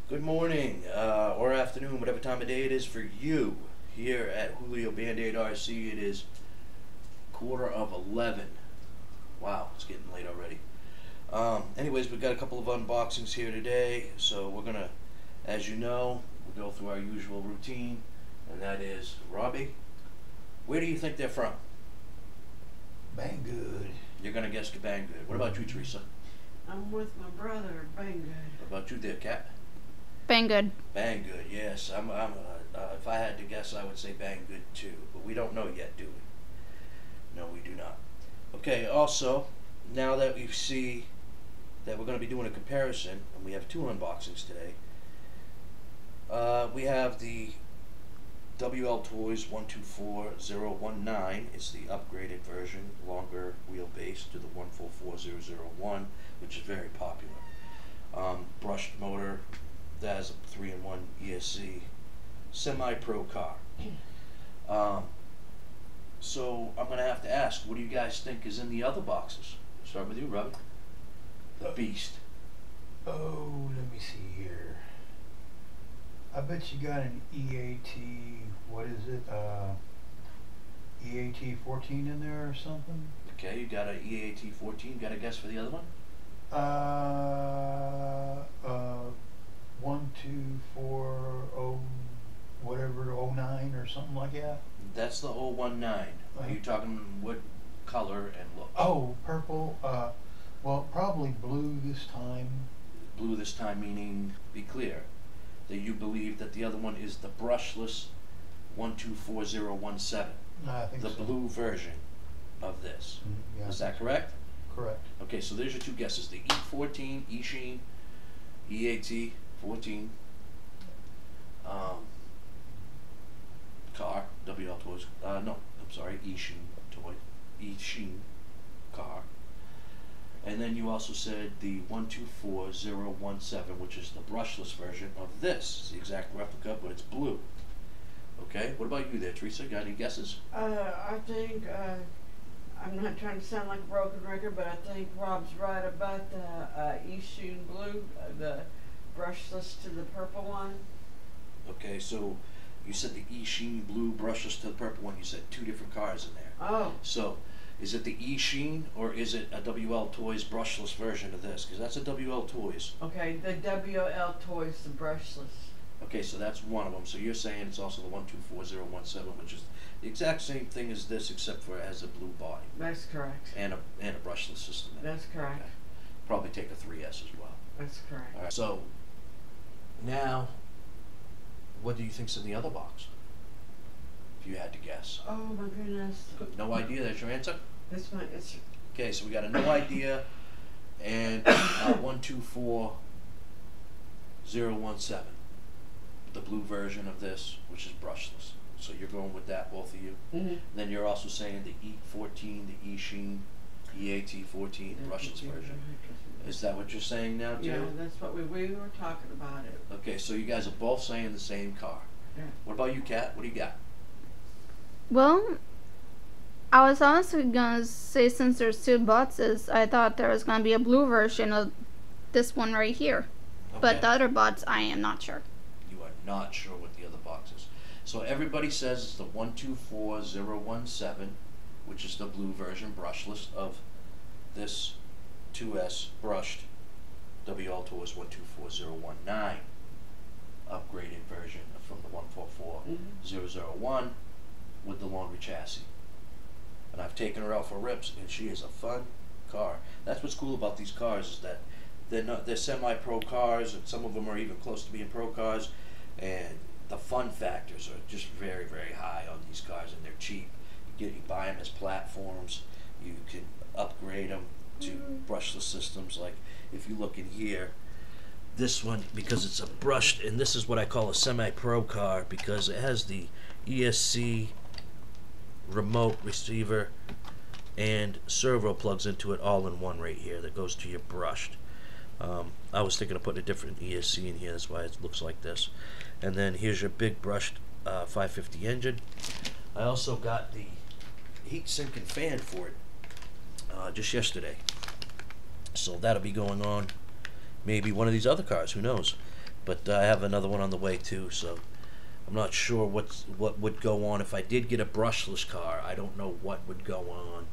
Good morning, or afternoon, whatever time of day it is for you. Here at Julio Band-Aid RC, it is 11:15. Wow, it's getting late already. Anyways, we've got a couple of unboxings here today, so we're gonna, as you know, we'll go through our usual routine, and that is, Robbie, where do you think they're from? Banggood. You're gonna guess Banggood. What about you, Teresa? I'm with my brother, Banggood. What about you there, Kat? Banggood. Banggood, yes. If I had to guess, I would say Banggood too, but we don't know yet, do we? No, we do not. Okay. Also, now that we see that we're going to be doing a comparison, and we have two unboxings today, we have the WLToys 124019. It's the upgraded version, longer wheelbase to the 144001, which is very popular. Brushed motor. That has a 3-in-1 ESC semi-pro car. So I'm going to have to ask, what do you guys think is in the other boxes? Start with you, Robbie. The Beast. Oh, let me see here. I bet you got an EAT, what is it? EAT 14 in there or something? Okay, you got an EAT 14. Got a guess for the other one? 1240 whatever 09 or something like that. That's the 019. Are you talking what color and look? Oh, purple. Well, probably blue this time. Blue this time, meaning, be clear, that you believe that the other one is the brushless 124017. I think the so. blue version of this. Yeah, Is that correct? correct? Okay, so there's your two guesses: the E14, E-Sheen, EAT 14 car, WLToys. No, I'm sorry, E-Sheen toy, E-Sheen car. And then you also said the 124017, which is the brushless version of this. It's the exact replica, but it's blue. Okay, what about you there, Teresa? Got any guesses? I think, I'm not trying to sound like a broken record, but I think Rob's right about the E-Sheen blue, the brushless to the purple one. Okay, so you said the E-Sheen blue brushless to the purple one. You said two different cars in there. Oh. So, is it the E-Sheen or is it a WLToys brushless version of this? Because that's a WLToys. Okay, the WLToys, the brushless. Okay, so that's one of them. So you're saying it's also the 124017, which is the exact same thing as this, except for it has a blue body. That's correct. And a brushless system in it. That's correct. Okay. Probably take a 3S as well. That's correct. All right. So now, what do you think's in the other box? If you had to guess. Oh my goodness. No idea. That's your answer. This one, it's. Okay, so we got a no idea and 124017. The blue version of this, which is brushless. So you're going with that, both of you. Mm-hmm. Then you're also saying the E14, the E-Sheen, EAT 14 brushless version. Is that what you're saying now, too? Yeah, that's what we were talking about it. Okay, so you guys are both saying the same car. Yeah. What about you, Kat? What do you got? Well, I was honestly gonna say, since there's two boxes, I thought there was gonna be a blue version of this one right here. Okay. But the other box, I am not sure. You are not sure what the other box is. So everybody says it's the 124017, which is the blue version, brushless, of this 2S brushed WLToys 124019 upgraded version from the 144001 with the longer chassis. And I've taken her out for rips, and she is a fun car. That's what's cool about these cars, is that they're semi-pro cars, and some of them are even close to being pro cars, and the fun factors are just very, very high on these cars, and they're cheap. You buy them as platforms. You can upgrade them to brushless systems. Like if you look in here, this one, because it's a brushed, and this is what I call a semi-pro car, because it has the ESC remote receiver and servo plugs into it all in one right here that goes to your brushed. I was thinking of putting a different ESC in here, that's why it looks like this. And then here's your big brushed 550 engine. I also got the heat sink and fan for it just yesterday. So that'll be going on maybe one of these other cars, who knows. but I have another one on the way too, so I'm not sure what would go on if I did get a brushless car. I don't know what would go on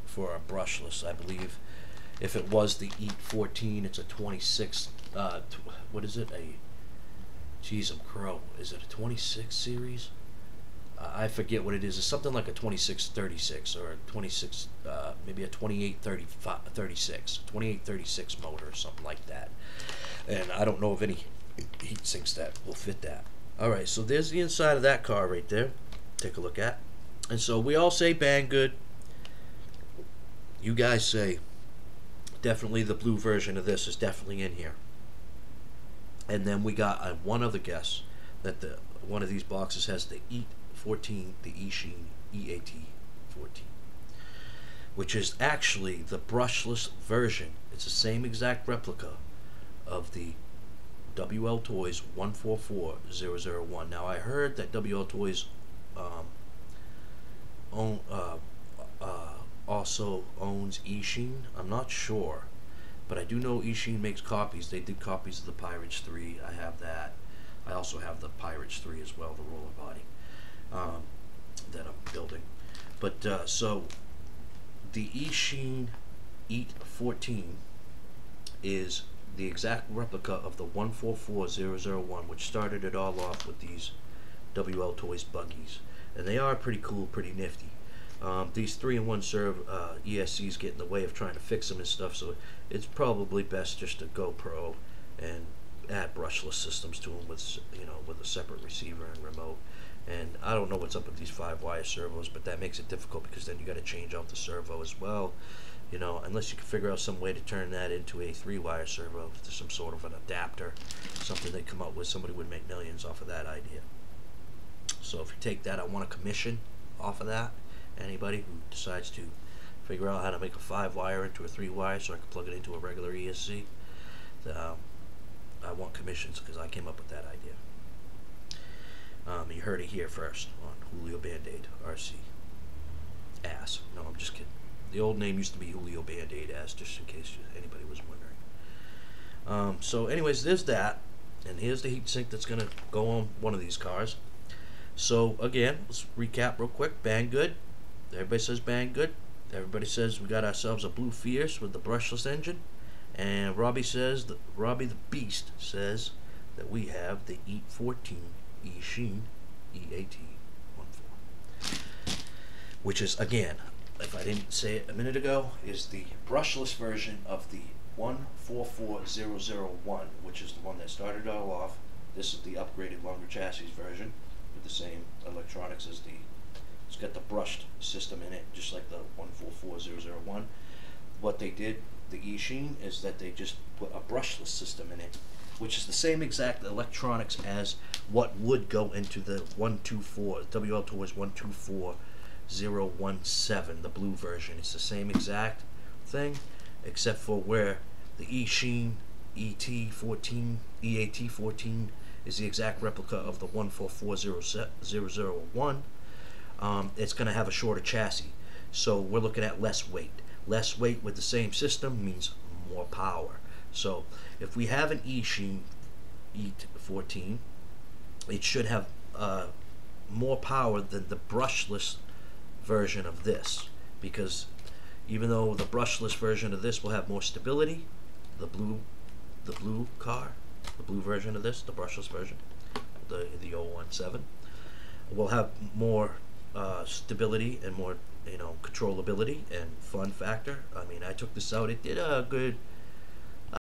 for a brushless. I believe if it was the EAT 14, it's a 26. What is it? Geez, I'm crow. Is it a 26 series? I forget what it is. It's something like a 2636 or a 26, maybe a 2836 motor or something like that. And I don't know of any heat sinks that will fit that. All right, so there's the inside of that car right there. Take a look at. And so we all say Banggood. You guys say definitely the blue version of this is definitely in here. And then we got one other guess that one of these boxes has the EAT 14, the Eachine EAT 14, which is actually the brushless version. It's the same exact replica of the WLToys 144001. Now I heard that WLToys also owns Eachine. I'm not sure, but I do know Eachine makes copies. They did copies of the Pirates 3. I have that. I also have the Pirates 3 as well, the roller body that I'm building. But so the Eachine EAT 14 is the exact replica of the 144001, which started it all off with these WLToys buggies, and they are pretty cool, pretty nifty. These 3-in-1 serve ESCs get in the way of trying to fix them and stuff, so it's probably best just to go pro and add brushless systems to them with, with a separate receiver and remote. And I don't know what's up with these 5-wire servos, but that makes it difficult because then you got to change out the servo as well. Unless you can figure out some way to turn that into a 3-wire servo, to some sort of an adapter, something they come up with. Somebody would make millions off of that idea. So if you take that, I want a commission off of that. Anybody who decides to figure out how to make a 5-wire into a 3-wire so I can plug it into a regular ESC, I want commissions because I came up with that idea. You heard it here first on Julio Band-Aid RC Ass. No, I'm just kidding. The old name used to be Julio Band-Aid Ass, just in case anybody was wondering. So anyways, there's that, and here's the heatsink that's going to go on one of these cars. So again, let's recap real quick. Banggood. Everybody says Banggood. Everybody says we got ourselves a Blue Fierce with the brushless engine. And Robbie the Beast says that we have the EAT 14 Eachine EAT 14, which is, again, if I didn't say it a minute ago, is the brushless version of the 144001, which is the one that started it all off. This is the upgraded longer chassis version with the same electronics as it's got the brushed system in it, just like the 144001. What they did, the Eachine, is that they just put a brushless system in it, which is the same exact electronics as what would go into the WLToys 124017, the blue version. It's the same exact thing, except for where the Eachine EAT 14 is the exact replica of the 144001. It's going to have a shorter chassis, so we're looking at less weight. Less weight with the same system means more power. So if we have an Eachine EAT 14, it should have more power than the brushless version of this, because even though the brushless version of this will have more stability, the blue version of this, the brushless version, the 017, will have more stability and more controllability and fun factor. I mean, I took this out. It did a good